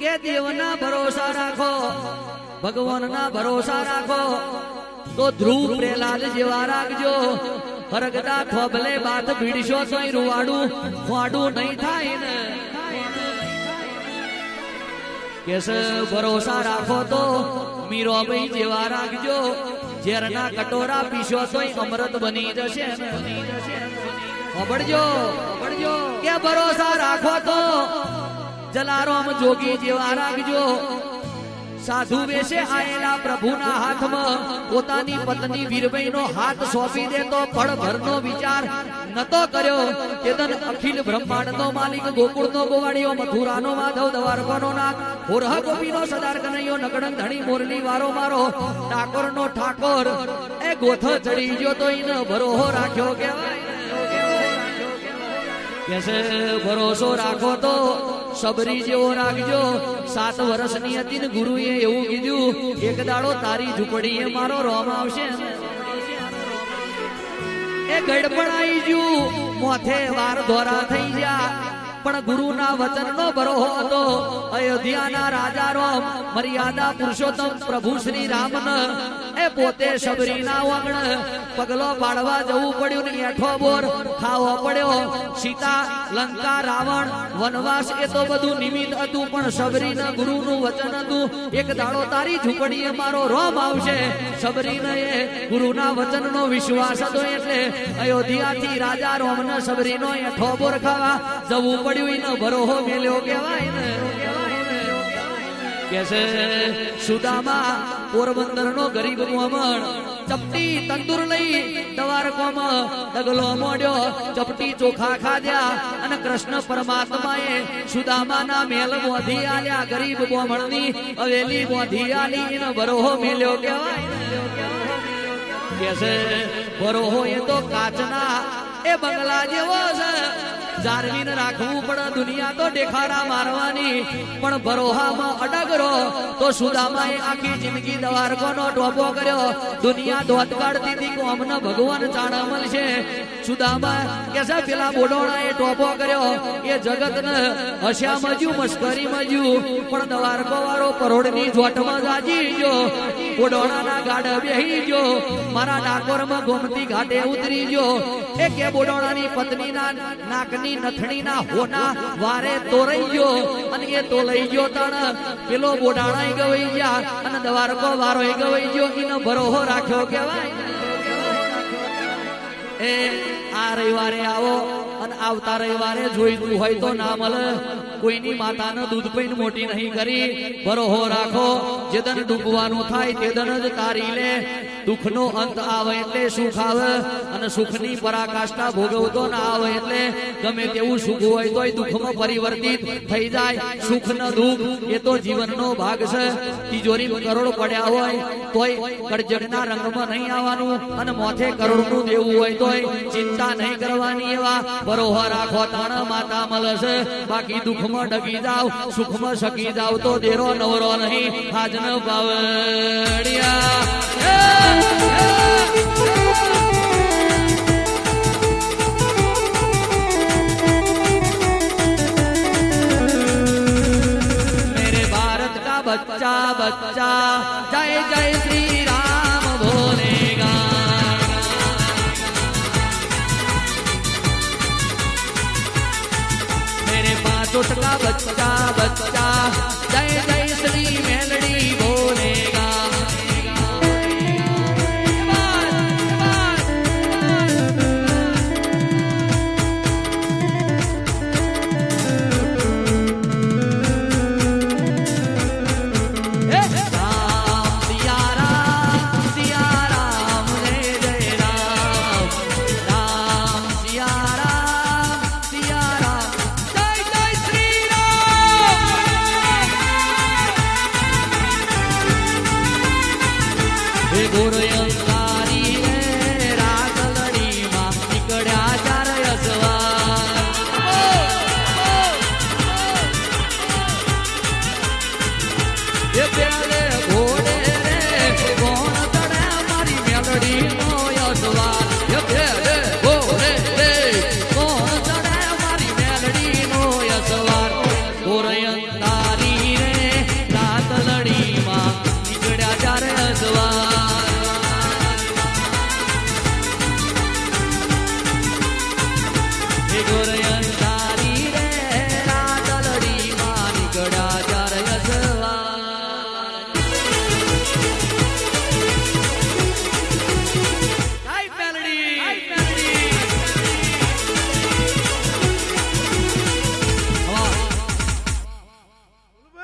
કે દેવના ભરોસા રાખો, ભગવાનના ભરોસા રાખો, તો ધ્રુવ પ્રહલાદ જેવા રાખજો. હરગતા થોભલે બાત ભીડશો તોય રૂવાડું ખોડું નહીં થાય ને. કેસ ભરોસા રાખો તો મીરાબાઈ જેવા રાખજો. ઝેરના કટોરા પીશો તોય અમૃત બની જશે. ખબરજો કે ભરોસા રાખો તો જલારામ જોગી જેવા રાખજો. સાધુ વેશે આયેલા પ્રભુના હાથમાં પોતાની પત્ની વીરબાઈનો હાથ સોંપી દે તો પળભરનો વિચાર નતો કર્યો. તેદન અખિલ બ્રહ્માંડનો માલિક, ગોકુળનો ગોવાળિયો, મથુરાનો માધવ, દ્વારકાનો નાથ, હોરહ ગોપીનો સદાર કનૈયો, નકડન ધણી મોરલી વારો મારો, ઠાકોરનો ઠાકોર એ ગોથ ચડી ગયો તો ઈને ભરોહો રાખ્યો કહેવાય. કેસે ભરોસો રાખો તો સબરી જેવો રાખજો. 7 વર્ષની હતી ને ગુરુએ એવું કીધું, એક દાડો તારી ઝૂંપડીએ મારો રોમ આવશે. એ ગડપણ આવી ગયું, મોથે વાર ધોરા થઈ ગયા, પણ ગુરુના વચનનો ભરોહો હતો. અયોધ્યાના રાજા રોમ, મર્યાદા પુરુષોત્તમ પ્રભુ શ્રી રામને એ પોતે સબરીના વગણ પગલો પાડવા જવું પડ્યું ને એઠો બોર ખાવો પડ્યો. સીતા, લંકા, રાવણ, વનવાસ એ તો બધું નિમિત્ત હતું, પણ સબરીના ગુરુનું વચન હતું, એક દાડો તારી ઝૂંપડીએ મારો રોમ આવશે. સબરીને એ ગુરુના વચનનો વિશ્વાસ હતો એટલે અયોધ્યાથી રાજા રોમને સબરીનો એઠો બોર ખાવા જવું પડ્યું. એનો ભરોહો મેલ્યો કહેવાય ને. કેસે સુદામા પોરબંદરનો ગરીબ મોમણ ચપટી તંદુર લઈ દ્વારકામાં ડગલો મોડ્યો. ચપટી ચોખા ખાધ્યા અને કૃષ્ણ પરમાત્માએ સુદામાના મેલ બોધી આલ્યા. ગરીબ મોમણની હવેલી બોધી આલી, એનો ભરોહો મેલ્યો કહેવાય. કેસે ભરોહો એ તો કાચના એ બંગલા જેવો છે, જાળવીને રાખવું પડે. દુનિયા તો દેખાડા મારવાની, પણ ભરોહામાં અડગરો તો સુદામાએ આખી જિંદગી દ્વારકાનો ટોપો કર્યો. દુનિયા ધોત કાઢતી હતી કે અમને ભગવાન ચાણા મળશે. સુદામા કે છે પેલા બોડોણાએ ટોપો કર્યો, એ જગતને હસ્યા મજ્યું, મસ્કરી મજ્યું, પણ દ્વારકો વાળો પરોડની જોટમાં જાજી ગયો. બોડોણાના ગાડે બેહી ગયો, મારા ડાકોરમાં ગોમતી ઘાટે ઉતરી ગયો. એ કે બોડોણાની પત્નીના નાકની નથણીના હોના વારે તોરાઈ ગયો, અને એ તો લઈ ગયો તણ પેલો બોડાણા ગવાઈ ગયા, અને દ્વારકો વારો ગવાઈ ગયો. એનો ભરોહો રાખ્યો કહેવાય. એ આ રવિવારે આવો અને આવતા રવિવારે જોઈતું હોય તો ના મળે. કોઈની માતાને દૂધ પીને મોટી નહીં કરી. ભરોહો રાખો, જેદન ડૂબવાનું થાય તેદન જ તારી લે. દુઃખનો અંત આવે એટલે સુખ આવે, અને સુખની પરાકાષ્ઠા ભોગવતો ના આવે એટલે ગમે તેવું સુખ હોય તોય દુઃખમાં પરિવર્તિત થઈ જાય. સુખ ન દુઃખ એ તો જીવનનો ભાગ છે. તિજોરીમાં કરોડ પડ્યા હોય તોય કરજણના રંગમાં નહીં આવવાનું, અને મોથે કરોડનું દેવું હોય તોય ચિંતા નહીં કરવાની. એવા ભરોહા રાખો તાણ માતા મળશે. બાકી દુઃખમાં ડગી જાવ, સુખમાં સકી જાવ તો દેરો નવરો નહીં. હાજન પાવડિયા मेरे भारत का बच्चा बच्चा जय जय श्री राम बोलेगा. मेरे 5 का बच्चा बच्चा जय जय श्री मेलड़ी बोलेगा. Yeah.